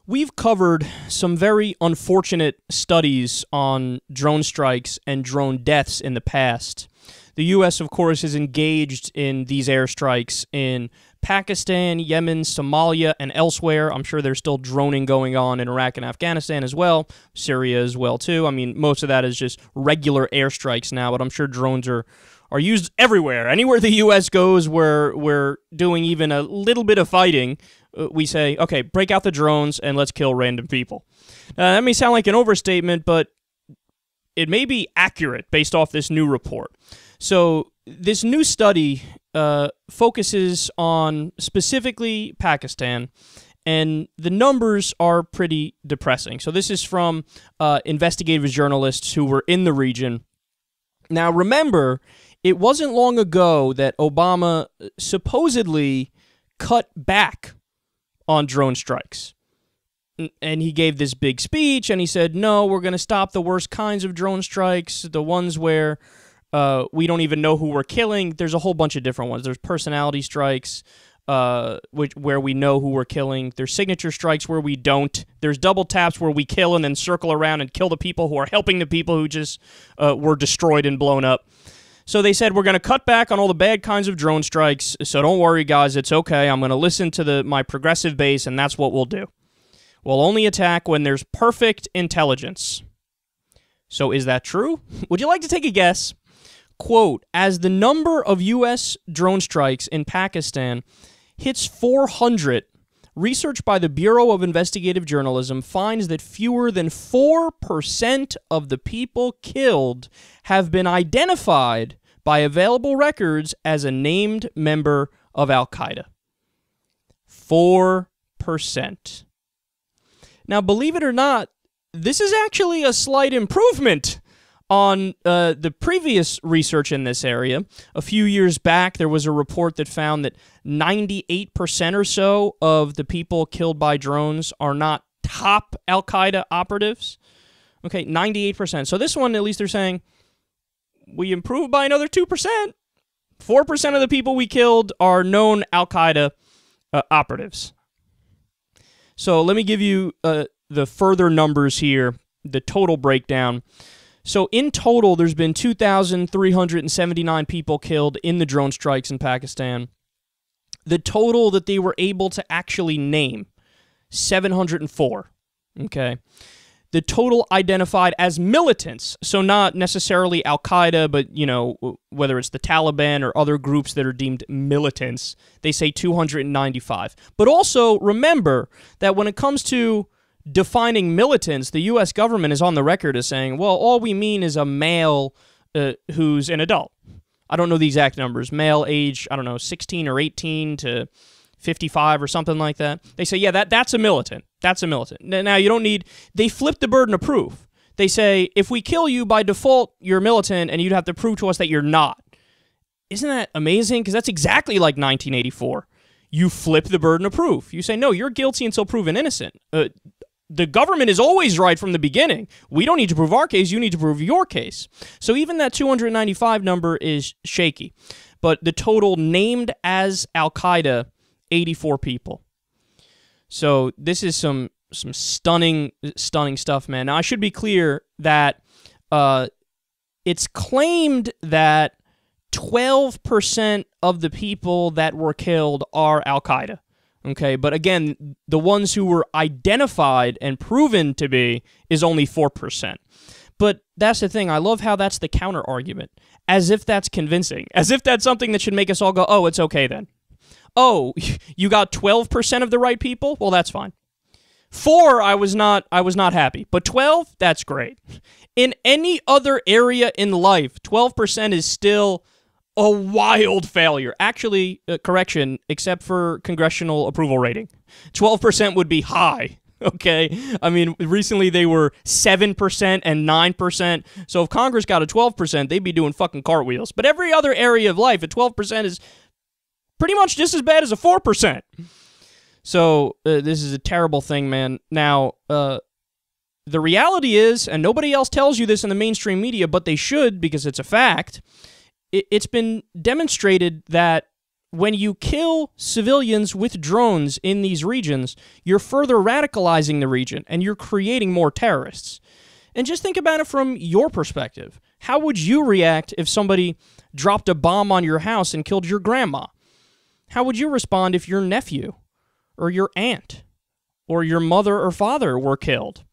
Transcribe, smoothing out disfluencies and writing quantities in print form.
We've covered some very unfortunate studies on drone strikes and drone deaths in the past. The U.S., of course, is engaged in these airstrikes in Pakistan, Yemen, Somalia, and elsewhere. I'm sure there's still droning going on in Iraq and Afghanistan as well, Syria as well, too. I mean, most of that is just regular airstrikes now, but I'm sure drones are used everywhere. Anywhere the U.S. goes where we're doing even a little bit of fighting, we say, okay, break out the drones and let's kill random people. That may sound like an overstatement, but it may be accurate based off this new report. So this new study focuses on specifically Pakistan, and the numbers are pretty depressing. So this is from investigative journalists who were in the region. Now remember, it wasn't long ago that Obama supposedly cut back on drone strikes. And he gave this big speech, and he said, no, we're going to stop the worst kinds of drone strikes, the ones where we don't even know who we're killing. There's a whole bunch of different ones. There's personality strikes, where we know who we're killing. There's signature strikes where we don't. There's double taps where we kill and then circle around and kill the people who are helping the people who just were destroyed and blown up. So they said, we're going to cut back on all the bad kinds of drone strikes, so don't worry, guys, it's okay. I'm going to listen to my progressive base, and that's what we'll do. We'll only attack when there's perfect intelligence. So is that true? Would you like to take a guess? Quote, as the number of U.S. drone strikes in Pakistan hits 400, research by the Bureau of Investigative Journalism finds that fewer than 4% of the people killed have been identified by available records as a named member of Al-Qaeda. 4%. Now, believe it or not, this is actually a slight improvement on the previous research in this area. A few years back, there was a report that found that 98% or so of the people killed by drones are not top Al-Qaeda operatives. Okay, 98%. So this one, at least they're saying, we improved by another 2%. 4% of the people we killed are known Al-Qaeda operatives. So let me give you the further numbers here, the total breakdown. So in total, there's been 2,379 people killed in the drone strikes in Pakistan. The total that they were able to actually name, 704. Okay. The total identified as militants, so not necessarily Al-Qaeda, but, you know, whether it's the Taliban or other groups that are deemed militants, they say 295. But also, remember that when it comes to defining militants, the U.S. government is on the record as saying, well, all we mean is a male who's an adult. I don't know the exact numbers. Male age, I don't know, 16 or 18 to 55 or something like that. They say, yeah, that's a militant. That's a militant. Now, you don't need... They flip the burden of proof. They say, if we kill you, by default, you're a militant, and you'd have to prove to us that you're not. Isn't that amazing? Because that's exactly like 1984. You flip the burden of proof. You say, no, you're guilty until proven innocent. The government is always right from the beginning. We don't need to prove our case. You need to prove your case. So even that 295 number is shaky. But the total named as Al-Qaeda, 84 people. So this is some stunning stuff, man. Now, I should be clear that it's claimed that 12% of the people that were killed are Al-Qaeda. Okay, but again, the ones who were identified and proven to be is only 4%. But that's the thing. I love how that's the counter-argument. As if that's convincing. As if that's something that should make us all go, oh, it's okay then. Oh, you got 12% of the right people? Well, that's fine. 4, I was not happy. But 12, that's great. In any other area in life, 12% is still a wild failure. Actually, correction, except for congressional approval rating. 12% would be high, okay? I mean, recently they were 7% and 9%. So if Congress got a 12%, they'd be doing fucking cartwheels. But every other area of life, a 12% is pretty much just as bad as a 4%. So this is a terrible thing, man. Now, the reality is, and nobody else tells you this in the mainstream media, but they should because it's a fact, it's been demonstrated that when you kill civilians with drones in these regions, you're further radicalizing the region, and you're creating more terrorists. And just think about it from your perspective. How would you react if somebody dropped a bomb on your house and killed your grandma? How would you respond if your nephew or your aunt or your mother or father were killed?